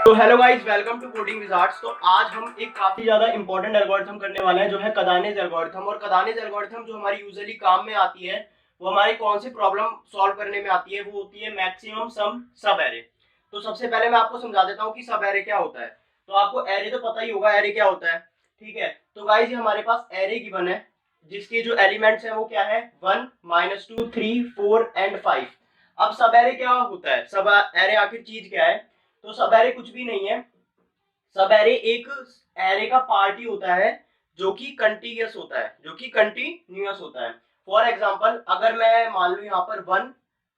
तो hello guys, welcome to coding wizards. तो आज हम एक काफी ज्यादा इंपॉर्टेंट एल्गोरिथम करने वाले हैं जो है कदानेज एल्गोरिथम। और कदानेज एल्गोरिथम जो हमारी यूजुअली काम में आती है वो हमारी कौन सी प्रॉब्लम सॉल्व करने में आती है, वो होती है मैक्सिमम सम सब एरे। तो सबसे पहले मैं आपको समझा देता हूँ कि सब एरे क्या होता है। तो आपको एरे तो पता ही होगा एरे क्या होता है, ठीक है। तो गाइस ये हमारे पास एरे गिवन है जिसके जो एलिमेंट्स है वो क्या है, 1 -2 3 4 एंड 5। अब सब एरे क्या होता है, सब एरे आखिर चीज क्या है। तो सब एरे कुछ भी नहीं है, सब एरे एक एरे का पार्ट ही होता है जो कि कंटीन्यूअस होता है, फॉर एग्जांपल अगर मैं मान लू यहाँ पर 1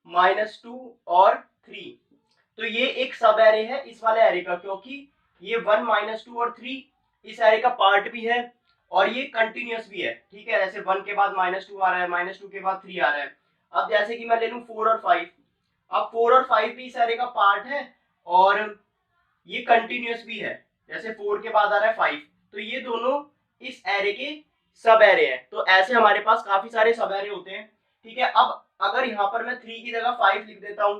-2 और 3, तो ये एक सब एरे है इस वाले एरे का, क्योंकि ये 1 -2 और 3 इस एरे का पार्ट भी है और ये कंटिन्यूअस भी है, ठीक है। जैसे 1 के बाद -2 आ रहा है, -2 के बाद 3 आ रहा है। अब जैसे कि मैं ले लूं 4 और 5, अब 4 और 5 भी इस एरे का पार्ट है और ये कंटिन्यूअस भी है। जैसे 4 के बाद आ रहा है 5, तो ये दोनों इस एरे के सब एरे हैं। तो ऐसे हमारे पास काफी सारे सब एरे होते हैं, ठीक है। अब अगर यहाँ पर मैं 3 की जगह 5 लिख देता हूँ,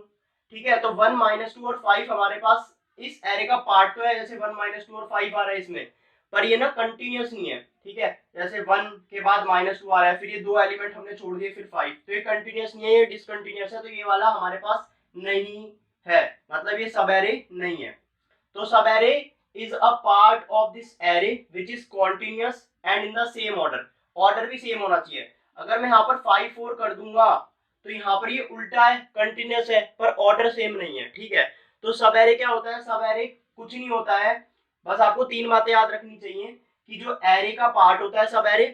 ठीक है, तो 1 -2 और 5 हमारे पास इस एरे का पार्ट तो है। जैसे 1 -2 और 5 आ रहा है इसमें, पर ये ना कंटिन्यूअस नहीं है, ठीक है। जैसे 1 के बाद -2 आ रहा है, फिर ये दो एलिमेंट हमने छोड़ दिए, फिर 5, तो ये कंटिन्यूअस नहीं है, ये डिसकंटिन्यूअस है। तो ये वाला हमारे पास नहीं है, मतलब ये सब एरे नहीं है। तो सब array is a part of this array which is continuous and in the same order. Order भी सेम होना चाहिए। अगर मैं यहाँ पर 5 4 कर दूंगा तो यहाँ पर ये उल्टा है, कंटिन्यूअस है, पर ऑर्डर सेम नहीं है, ठीक है। तो सब एरे क्या होता है, सब एरे कुछ नहीं होता है, बस आपको तीन बातें याद रखनी चाहिए कि जो एरे का पार्ट होता है सब एरे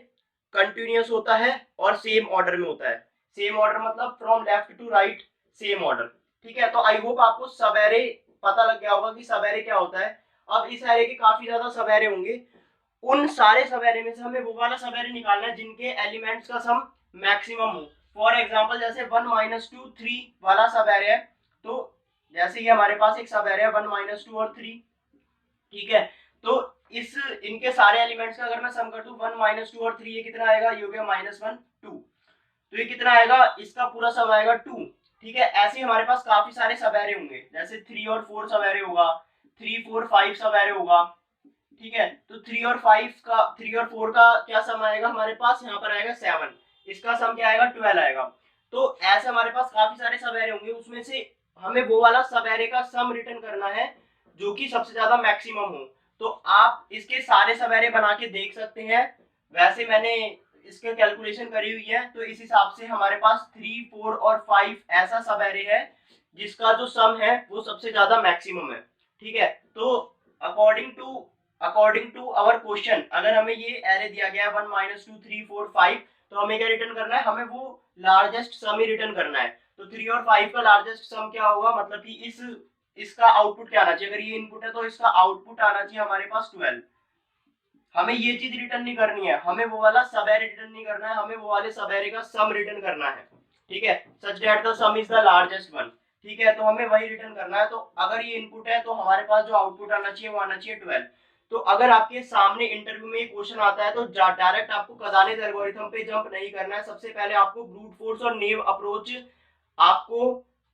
कंटिन्यूअस होता है और सेम ऑर्डर में होता है। सेम ऑर्डर मतलब from left to right, same order, ठीक है। तो आई होप आपको सब एरे पता लग गया होगा कि सब एरे क्या होता है। अब इस एरे के काफी ज्यादा सब एरे होंगे, उन सारे सब एरे में से हमें वो वाला सब एरे निकालना है जिनके एलिमेंट्स का सम मैक्सिमम हो। फॉर एग्जांपल जैसे 1 -2 3 वाला सब एरे है, तो जैसे ये हमारे पास एक सब एरे है 1 -2 और 3, ठीक है। तो इस इनके सारे एलिमेंट्स का अगर मैं सम कर दूं 1 -2 और 3, ये कितना आएगा, ये हो गया -1 2, तो ये कितना आएगा, इसका पूरा सब आएगा 2, ठीक है। ऐसे हमारे पास काफी सारे सब एरे होंगे, जैसे 3 और 4 सब एरे होगा, 3 4 5 सब एरे होगा, ठीक है। तो 3 और 4 का क्या सम आएगा हमारे पास, यहाँ पर आएगा 7, इसका सम क्या आएगा 12 आएगा। तो ऐसे हमारे पास काफी सारे सब एरे होंगे, उसमें से हमें वो वाला सब एरे का सम रिटर्न करना है जो कि सबसे ज्यादा मैक्सिमम हो। तो आप इसके सारे सब एरे बना के देख सकते हैं, वैसे मैंने इसके कैलकुलेशन करी हुई है। तो इस हिसाब से हमारे पास 3 4 और 5 ऐसा सब एरे है जिसका जो सम है वो सबसे ज्यादा मैक्सिमम है, ठीक है। तो अकॉर्डिंग टू आवर क्वेश्चन, अगर हमें ये एरे दिया गया है 1 -2 3 4 5, तो हमें क्या रिटर्न करना है, हमें वो लार्जेस्ट सम ही रिटर्न करना है। तो 3 और 5 का लार्जेस्ट सम क्या होगा, मतलब कि इसका आउटपुट क्या आना चाहिए, अगर ये इनपुट है तो इसका आउटपुट आना चाहिए हमारे पास 12। हमें ये चीज रिटर्न नहीं करनी है, हमें वो वाला सब एरे रिटर्न नहीं करना है, हमें वो वाले सब एरे का सम रिटर्न करना है, ठीक है। Such that the some is the largest one, ठीक है। तो हमें वही रिटर्न करना है। तो अगर ये इनपुट है तो हमारे पास जो आउटपुट आना चाहिए वो आना चाहिए 12। तो अगर आपके सामने इंटरव्यू में ये क्वेश्चन आता है तो डायरेक्ट आपको कदानेज एल्गोरिथम पे जंप नहीं करना है। सबसे पहले आपको ब्रूट फोर्स और नेव अप्रोच आपको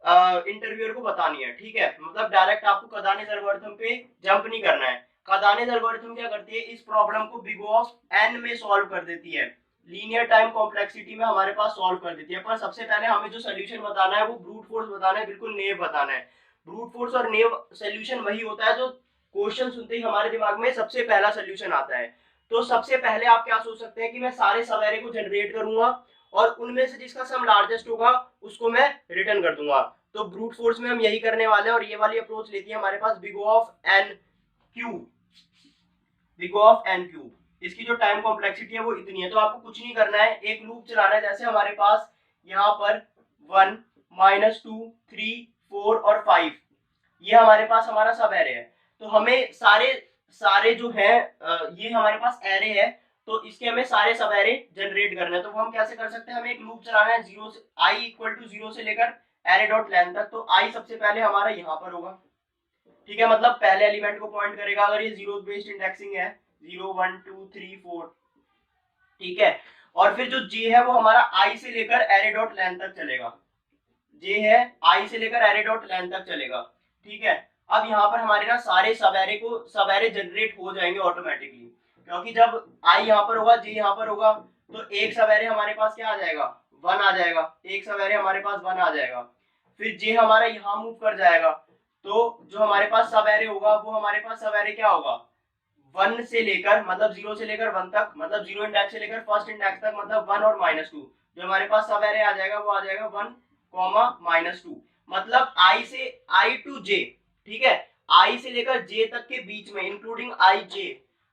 इंटरव्यूअर को बतानी है, ठीक है। मतलब डायरेक्ट आपको कदानेज एल्गोरिथम पे जंप नहीं करना है। कदानेज एल्गोरिथम क्या करती है, इस प्रॉब्लम को बिग O n में सॉल्व कर देती है, लीनियर टाइम कॉम्प्लेक्सिटी में हमारे पास सॉल्व कर देती है। पर सबसे पहले हमें जो सोल्यूशन बताना है वो ब्रूट फोर्स बताना है, बिल्कुल नेव बताना है। ब्रूट फोर्स और नेव सोल्यूशन वही होता है जो क्वेश्चन सुनते ही हमारे दिमाग में सबसे पहला सोल्यूशन आता है। तो सबसे पहले आप क्या सोच सकते हैं कि मैं सारे सब एरे को जनरेट करूंगा और उनमें से जिसका सम लार्जेस्ट होगा उसको मैं रिटर्न कर दूंगा। तो ब्रूट फोर्स में हम यही करने वाले हैं और ये वाली अप्रोच लेती है हमारे पास बिग O n क्यूब। इसकी जो टाइम कॉम्प्लेक्सिटी है वो इतनी है। तो आपको कुछ नहीं करना है, एक लूप चलाना है। जैसे हमारे पास यहाँ पर 1 -2 3 4 और 5 ये हमारे पास हमारा सब एरे है। तो हमें सारे सारे जो है ये हमारे पास एरे है, तो इसके हमें सारे सब एरे जनरेट करने हैं। तो वो हम कैसे कर सकते हैं, हमें एक लूप चलाना है जीरो से i इक्वल टू 0 से लेकर एरे डॉट लेंथ तक। तो i सबसे पहले हमारा यहाँ पर होगा, ठीक है, मतलब पहले एलिमेंट को पॉइंट करेगा। अगर ये जीरो बेस्ड इंडेक्सिंग है 0 1 2 3 4, ठीक है। और फिर जो j है वो हमारा i से लेकर एरे डॉट लेंथ तक चलेगा, j है i से लेकर एरे डॉट लेंथ तक चलेगा, ठीक है। अब यहाँ पर हमारे ना सारे सब एरे जनरेट हो जाएंगे ऑटोमेटिकली, क्योंकि जब आई यहाँ पर होगा, जे यहाँ पर होगा, तो एक सब एरे हमारे पास क्या आ जाएगा, 1 आ जाएगा, एक सब एरे हमारे पास 1 आ जाएगा। फिर जे हमारा यहाँ मूव कर जाएगा, तो जो हमारे पास सब एरे होगा वो हमारे पास सब एरे क्या होगा, 1 से लेकर मतलब 0 से लेकर 1 तक, मतलब 0 इंडेक्स से लेकर फर्स्ट इंडेक्स तक, मतलब 1 और -2। जो हमारे पास सब एरे आ जाएगा वो आ जाएगा 1, -2, मतलब i से i टू j, ठीक है, i से लेकर j तक के बीच में इंक्लूडिंग i j,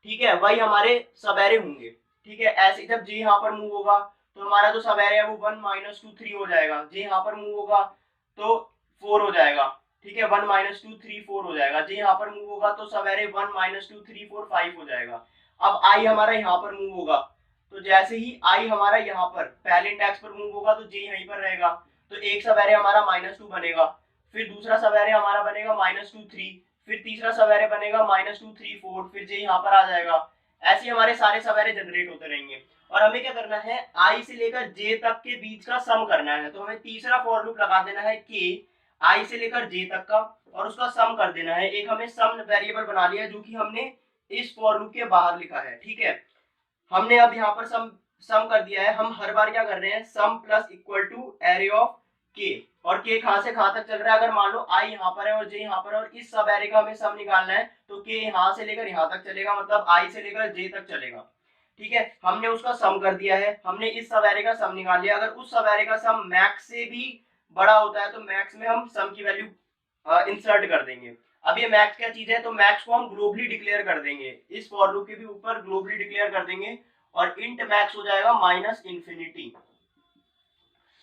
ठीक है, वही हमारे सब एरे होंगे। ठीक है, ऐसे जब j यहाँ पर मूव होगा तो हमारा जो सब एरे है वो 1 -2 3 हो जाएगा, j यहाँ पर मूव होगा तो 4 हो जाएगा, ठीक है, 1 -2 3 4 हो जाएगा, j यहाँ पर मूव होगा तो सब एरे 1 -2 3 4 5 हो जाएगा। अब i हमारा यहाँ पर मूव होगा, तो जैसे ही i हमारा यहाँ पर पहले इंडेक्स पर मूव होगा तो j यहीं पर रहेगा, तो एक सब एरे हमारा -2 बनेगा, फिर दूसरा सब एरे हमारा बनेगा -2 3, फिर तीसरा सब एरे बनेगा -2 3 4, फिर j यहाँ पर आ जाएगा। ऐसे हमारे सारे सब एरे जनरेट होते रहेंगे और हमें क्या करना है, i से लेकर j तक के बीच का सम करना है। तो हमें तीसरा फॉर लूप लगा देना है k i से लेकर j तक का और उसका सम कर देना है। एक हमने सम वेरिएबल बना लिया जो कि हमने इस फॉर लूप के बाहर लिखा है। ठीक है, हमने अब यहाँ पर सम कर दिया है। हम हर बार क्या कर रहे हैं, sum plus equal to array of k, और k कहां से कहां तक चल रहा है, अगर मान लो i यहाँ पर है और j यहाँ पर है और इस सब एरे का हमें सम निकालना है तो k यहाँ से लेकर यहाँ तक चलेगा, मतलब i से लेकर j तक चलेगा। ठीक है, हमने उसका सम कर दिया है, हमने इस सब एरे का सम निकाल लिया। अगर उस सब एरे का सम मैक्स से भी बड़ा होता है तो मैक्स में हम सम की वैल्यू इंसर्ट कर देंगे। अब ये मैक्स क्या चीज है, तो मैक्स को हम ग्लोबली डिक्लेयर कर देंगे, इस फॉर लूप के भी ऊपर ग्लोबली डिक्लेयर कर देंगे और इंट मैक्स हो जाएगा -इन्फिनिटी।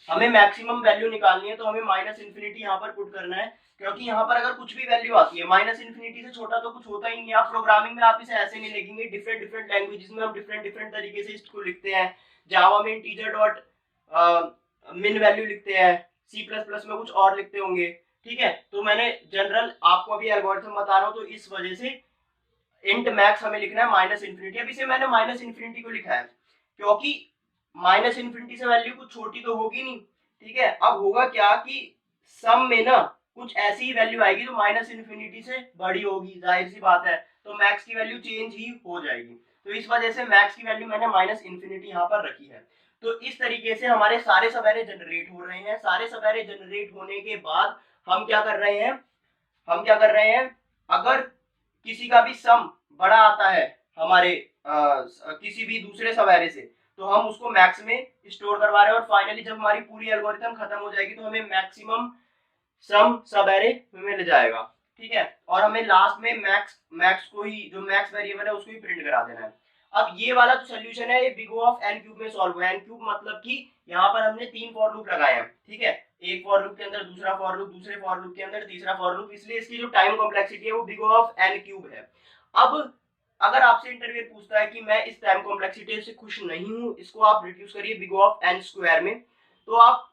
हमें मैक्सिमम वैल्यू निकालनी है तो हमें -इन्फिनिटी यहाँ पर पुट करना है, क्योंकि यहाँ पर अगर कुछ भी वैल्यू आती है -इन्फिनिटी से छोटा तो कुछ होता ही नहीं है। आप प्रोग्रामिंग में आप इसे ऐसे नहीं लिखेंगे, डिफरेंट लैंग्वेजेस में हम डिफरेंट तरीके से इसको लिखते हैं। जावा में इंटीजर डॉट मिन वैल्यू लिखते हैं, C++ में कुछ और लिखते होंगे। ठीक है, तो मैंने जनरल आपको अभी एल्गोरिथम बता रहा हूँ, तो इस वजह से इंट मैक्स हमें लिखना है -इन्फिनिटी। अब इसे मैंने -इन्फिनिटी को लिखा है क्योंकि -इन्फिनिटी से वैल्यू कुछ छोटी तो होगी नहीं। ठीक है, अब होगा क्या कि सम में ना कुछ ऐसी वैल्यू आएगी जो -इन्फिनिटी से बड़ी होगी, जाहिर सी बात है, तो मैक्स की वैल्यू चेंज ही हो जाएगी। तो इस वजह से मैक्स की वैल्यू मैंने -इन्फिनिटी यहाँ पर रखी है। तो इस तरीके से हमारे सारे सब एरे जनरेट हो रहे हैं। सारे सब एरे जनरेट होने के बाद हम क्या कर रहे हैं, अगर किसी का भी सम बड़ा आता है हमारे किसी भी दूसरे सब एरे से, तो हम उसको मैक्स में स्टोर करवा रहे हैं और फाइनली जब हमारी पूरी एल्गोरिथम खत्म हो जाएगी तो हमें मैक्सिमम सम सब एरे मिल जाएगा। ठीक है, और हमें लास्ट में मैक्स को ही, जो मैक्स वेरिएबल है उसको ही प्रिंट करा देना है। अब ये वाला जो सोल्यूशन है ये big O of n cube में सॉल्व हुआ है। n क्यूब मतलब कि यहाँ पर हमने 3 फॉर लूप लगाए हैं। ठीक है, एक फॉर लूप के अंदर दूसरा फॉर लूप, दूसरे फॉर लूप के अंदर तीसरा फॉर लूप, इसलिए इसकी जो टाइम कॉम्प्लेक्सिटी है वो big O of n cube है। अब अगर आपसे इंटरव्यू पूछता है कि मैं इस टाइम कॉम्प्लेक्सिटी से खुश नहीं हूं, इसको आप रिड्यूस करिए big O of n square में, तो आप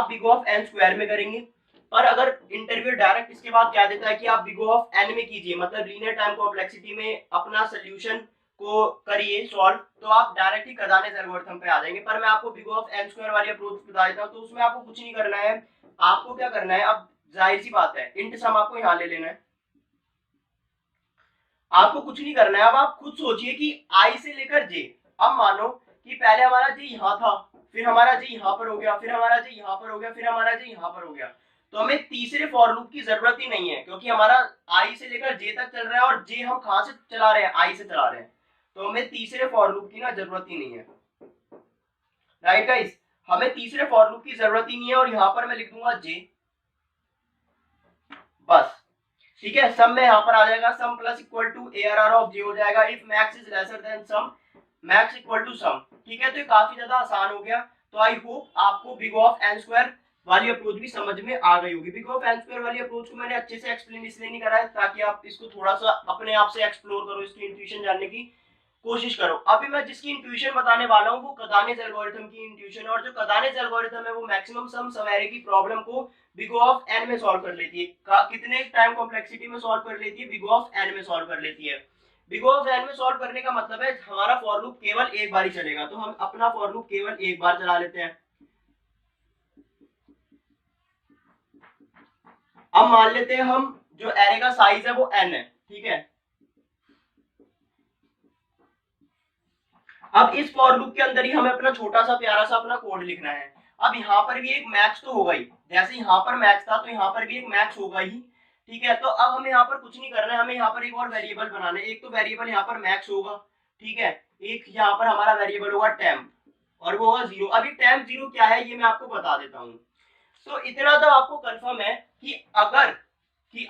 big O of n square में करेंगे। पर अगर इंटरव्यू डायरेक्ट इसके बाद क्या देता है कि आप बिग O ऑफ n में कीजिए, मतलब लीनियर टाइम कॉम्प्लेक्सिटी में अपना सोल्यूशन को करिए सॉल्व, तो आप डायरेक्ट ही कार्दानेस एल्गोरिथम पे आ जाएंगे। पर मैं आपको big O of n square वाली अप्रोच बता देता हूं, तो उसमें आपको कुछ नहीं करना है। आपको क्या करना है, अब जाहिर सी बात है इंट सम आपको यहां ले लेना है, आपको कुछ नहीं करना है। अब आप खुद सोचिए कि i से लेकर j, अब मानो कि पहले हमारा j यहाँ था, फिर हमारा j यहाँ पर हो गया, फिर हमारा j यहाँ पर हो गया, फिर हमारा j यहाँ पर हो गया, तो हमें तीसरे फॉर लूप की जरूरत ही नहीं है, क्योंकि हमारा i से लेकर j तक चल रहा है और j हम कहां से चला रहे हैं, i से चला रहे हैं, तो हमें तीसरे फॉर लूप की ना जरूरत ही नहीं है। राइट गाइस, हमें तीसरे फॉर लूप की जरूरत ही नहीं है और यहाँ पर मैं लिख दूंगा j बस। ठीक है, सम में यहाँ पर आ जाएगा sum plus equal to ARR of j हो जाएगा if max is lesser than sum, max equal to sum. ठीक है, तो ये काफी ज्यादा आसान हो गया। तो आई होप आपको big O of n square वाली अप्रोच भी समझ में आ गई होगी। Big O of n square वाली अप्रोच को मैंने अच्छे से एक्सप्लेन इसलिए नहीं करा है ताकि आप इसको थोड़ा सा अपने आप से एक्सप्लोर करो, इसकी इंट्यूशन जानने की कोशिश करो। अभी मैं जिसकी इंट्यूशन बताने वाला हूँ वो कार्दानेस एल्गोरिथम की इंट्यूशन, और जो कार्दानेस एल्गोरिथम है वो मैक्सिमम सम सवेरे की प्रॉब्लम को बिग O ऑफ n में सॉल्व कर लेती है। कितने टाइम कॉम्प्लेक्सिटी में सॉल्व कर लेती है, बिग O ऑफ n में सॉल्व कर लेती है। बिग O ऑफ n में सॉल्व करने का मतलब है हमारा फॉर लूप केवल एक बार ही चलेगा, तो हम अपना फॉर लूप केवल एक बार चला लेते हैं। अब मान लेते हैं हम जो एरे का साइज है वो n है, ठीक है। अब इस फॉर लूप के अंदर ही हमें अपना छोटा सा प्यारा सा अपना कोड लिखना है। अब यहाँ पर भी एक मैक्स तो होगा ही, जैसे यहाँ पर मैक्स था तो यहाँ पर भी एक मैक्स होगा ही, ठीक है। तो अब हमें यहाँ पर कुछ नहीं करना है, हमें यहाँ पर एक और वेरिएबल बनाना है। एक तो वेरिएबल यहाँ पर मैक्स होगा, ठीक है, एक यहाँ पर हमारा वेरिएबल होगा टेम्प और वो होगा 0। अभी टेम्प 0 क्या है ये मैं आपको बता देता हूँ। तो इतना तो आपको कंफर्म है कि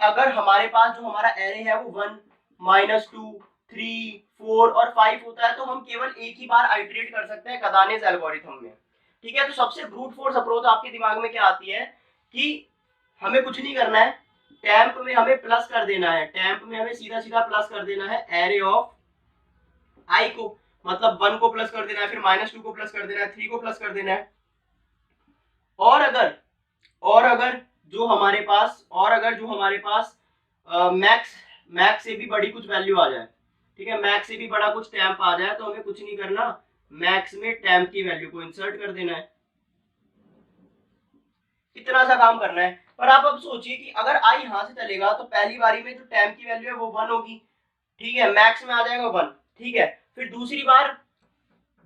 अगर हमारे पास जो हमारा एरे है वो 1 -2 3 4 और 5 होता है तो हम केवल एक ही बार आइटरेट कर सकते हैं कदानेस एल्गोरिथम में, ठीक है। तो सबसे ब्रूट फोर्स अप्रोच आपके दिमाग में क्या आती है कि हमें कुछ नहीं करना है, टेम्प में हमें प्लस कर देना है, टेम्प में हमें सीधा सीधा प्लस कर देना है एरे ऑफ आई को, मतलब 1 को प्लस कर देना है, फिर -2 को प्लस कर देना है, 3 को प्लस कर देना है। और अगर जो हमारे पास मैक्स से भी बड़ी कुछ वैल्यू आ जाए, ठीक है, मैक्स से भी बड़ा कुछ टेम्प आ जाए तो हमें कुछ नहीं करना, मैक्स में टेम्प की वैल्यू को इंसर्ट कर देना है, इतना सा काम करना है। पर आप अब सोचिए कि अगर आई यहां से चलेगा तो पहली बारी में जो टेम्प की वैल्यू है वो 1 होगी, ठीक है, मैक्स में आ जाएगा 1, ठीक है। फिर दूसरी बार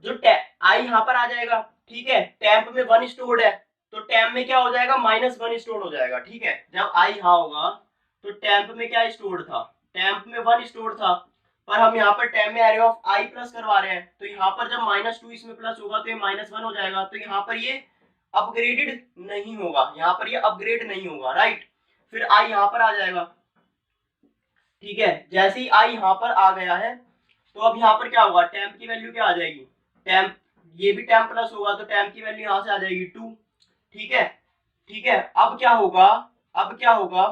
जो आई यहां पर आ जाएगा, ठीक है, टेम्प में 1 स्टोर्ड है तो टेम्प में क्या हो जाएगा, -1 स्टोर्ड हो जाएगा, ठीक है। जब आई यहां होगा तो टेम्प में क्या स्टोर्ड था, टेम्प में 1 स्टोर्ड था, पर हम यहाँ पर टेम्प में एरे ऑफ आई प्लस करवा रहे हैं तो यहाँ पर जब -2 इसमें प्लस होगा तो ये -1 हो जाएगा, तो यहाँ पर ये अपग्रेडेड नहीं होगा, यहाँ पर ये अपग्रेड नहीं होगा, राइट। फिर आई यहाँ पर आ जाएगा, ठीक है। जैसे ही आई यहाँ पर आ गया है तो अब यहाँ पर क्या होगा, टेम्प की वैल्यू क्या आ जाएगी, टेम्प, ये भी टेम्प प्लस होगा तो टेम्प की वैल्यू यहाँ से आ जाएगी 2, ठीक है, ठीक है। अब क्या होगा,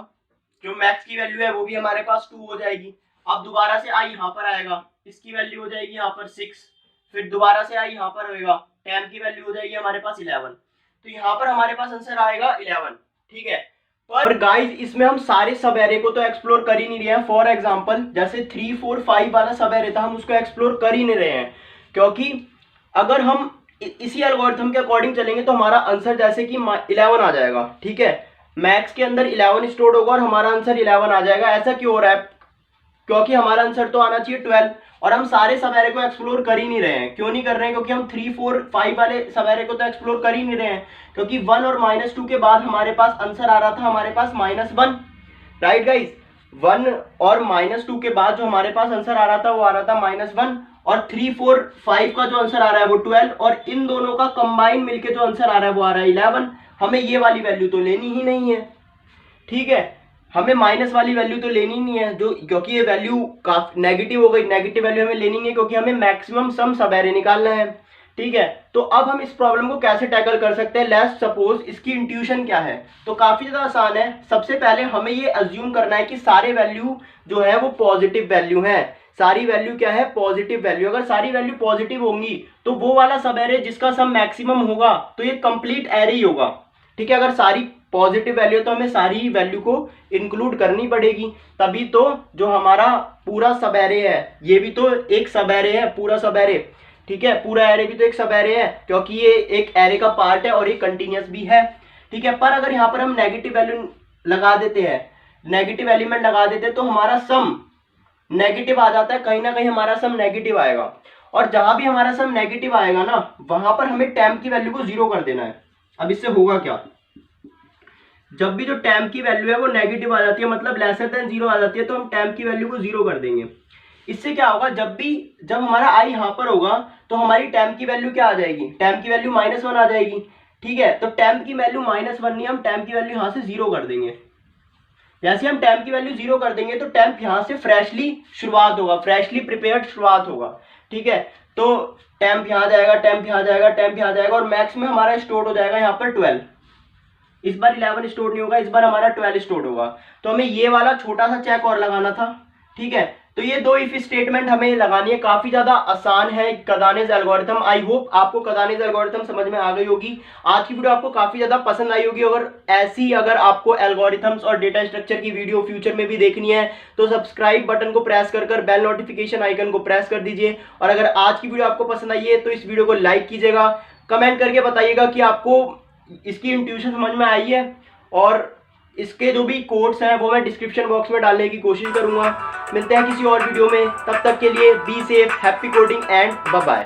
जो मैक्स की वैल्यू है वो भी हमारे पास 2 हो जाएगी। अब दोबारा से आई यहाँ पर आएगा, इसकी वैल्यू हो जाएगी यहाँ पर 6, फिर दोबारा से आई यहाँ पर होगा, टेम्प की वैल्यू हो जाएगी हमारे पास 11, तो यहाँ पर हमारे पास आंसर आएगा 11, ठीक है। पर गाइस इसमें हम सारे सब एरे को तो एक्सप्लोर कर ही नहीं रहे हैं। फॉर एग्जांपल जैसे 3 4 5 वाला सब एरे था, हम उसको एक्सप्लोर कर ही नहीं रहे हैं, क्योंकि अगर हम इसी एल्गोरिथम के अकॉर्डिंग चलेंगे तो हमारा आंसर जैसे कि 11 आ जाएगा, ठीक है, मैक्स के अंदर 11 स्टोर्ड होगा और हमारा आंसर 11 आ जाएगा। ऐसा क्यों हो रहा है, क्योंकि हमारा आंसर तो आना चाहिए 12 और हम सारे सब एरे को एक्सप्लोर कर ही नहीं रहे हैं। क्यों नहीं कर रहे हैं, क्योंकि हम 3 4 5 वाले सब एरे को तो एक्सप्लोर कर ही नहीं रहे हैं, क्योंकि 1 और -2 के बाद हमारे पास आंसर आ रहा था हमारे पास -1, राइट गाइस। 1 और -2 के बाद जो हमारे पास आंसर आ रहा था वो आ रहा था -1, और 3 4 5 का जो आंसर आ रहा है वो 12, और इन दोनों का कंबाइन मिलके जो आंसर आ रहा है वो आ रहा है 11। हमें ये वाली वैल्यू तो लेनी ही नहीं है, ठीक है, हमें माइनस वाली वैल्यू तो लेनी नहीं है, जो क्योंकि ये वैल्यू काफी नेगेटिव हो गई, नेगेटिव वैल्यू हमें लेनी नहीं है क्योंकि हमें मैक्सिमम सम सब एरे निकालना है, ठीक है। तो अब हम इस प्रॉब्लम को कैसे टैकल कर सकते हैं, लेट्स सपोज इसकी इंट्यूशन क्या है। तो काफी ज्यादा आसान है। सबसे पहले हमें ये अज्यूम करना है कि सारे वैल्यू जो है वो पॉजिटिव वैल्यू है, सारी वैल्यू क्या है, पॉजिटिव वैल्यू। अगर सारी वैल्यू पॉजिटिव होंगी तो वो वाला सब एरे जिसका सम मैक्सिमम होगा तो ये कंप्लीट एरे ही होगा, ठीक है। अगर सारी पॉजिटिव वैल्यू तो हमें सारी वैल्यू को इंक्लूड करनी पड़ेगी, तभी तो जो हमारा पूरा सब एरे है ये भी तो एक सब एरे है, पूरा सब एरे, ठीक है, पूरा एरे भी तो एक सब एरे है क्योंकि ये एक एरे का पार्ट है और ये कंटिन्यूअस भी है, ठीक है। पर अगर यहाँ पर हम नेगेटिव वैल्यू लगा देते हैं, नेगेटिव एलिमेंट लगा देते हैं तो हमारा सम नेगेटिव आ जाता है, कहीं ना कहीं हमारा सम नेगेटिव आएगा, और जहां भी हमारा सम नेगेटिव आएगा ना वहां पर हमें टेम्प की वैल्यू को 0 कर देना है। अब इससे होगा क्या, जब भी जो टेम्प की वैल्यू है वो नेगेटिव आ जाती है, मतलब लेसर देन 0 आ जाती है, तो हम टेम्प की वैल्यू को 0 कर देंगे। इससे क्या होगा, जब हमारा आई यहाँ पर होगा तो हमारी टेम्प की वैल्यू क्या आ जाएगी, टेम्प की वैल्यू -1 आ जाएगी, ठीक है। तो टेम्प की वैल्यू -1 नहीं, हम टेम्प की वैल्यू यहाँ से 0 कर देंगे। जैसे हम टेम्प की वैल्यू 0 कर देंगे तो टेम्प यहाँ से फ्रेशली शुरुआत होगा, फ्रेशली प्रिपेयर्ड शुरुआत होगा, ठीक है। तो टेम्प यहाँ जाएगा, टेम्प यहाँ जाएगा, टेम्प यहाँ जाएगा, और मैक्स में हमारा स्टोर हो जाएगा यहाँ पर 12। इस बार 11 स्टोर नहीं होगा, इस बार हमारा 12 स्टोर होगा। तो हमें ये वाला छोटा सा चेक और लगाना था, ठीक है। तो ये दो इफ स्टेटमेंट हमें लगानी है, काफी ज्यादा आसान है कदानेस एल्गोरिथम। आई होप आपको कदानेस एल्गोरिथम समझ में आ गई होगी। आज की वीडियो आपको काफी ज्यादा पसंद आई होगी। अगर आपको एल्गोरिथम्स और डेटा स्ट्रक्चर की वीडियो फ्यूचर में भी देखनी है तो सब्सक्राइब बटन को प्रेस कर बेल नोटिफिकेशन आइकन को प्रेस कर दीजिए। और अगर आज की वीडियो आपको पसंद आई है तो इस वीडियो को लाइक कीजिएगा, कमेंट करके बताइएगा कि आपको इसकी इंट्यूशन समझ में आई है, और इसके जो भी कोड्स हैं वो मैं डिस्क्रिप्शन बॉक्स में डालने की कोशिश करूंगा। मिलते हैं किसी और वीडियो में, तब तक के लिए be safe, happy coding and bye bye.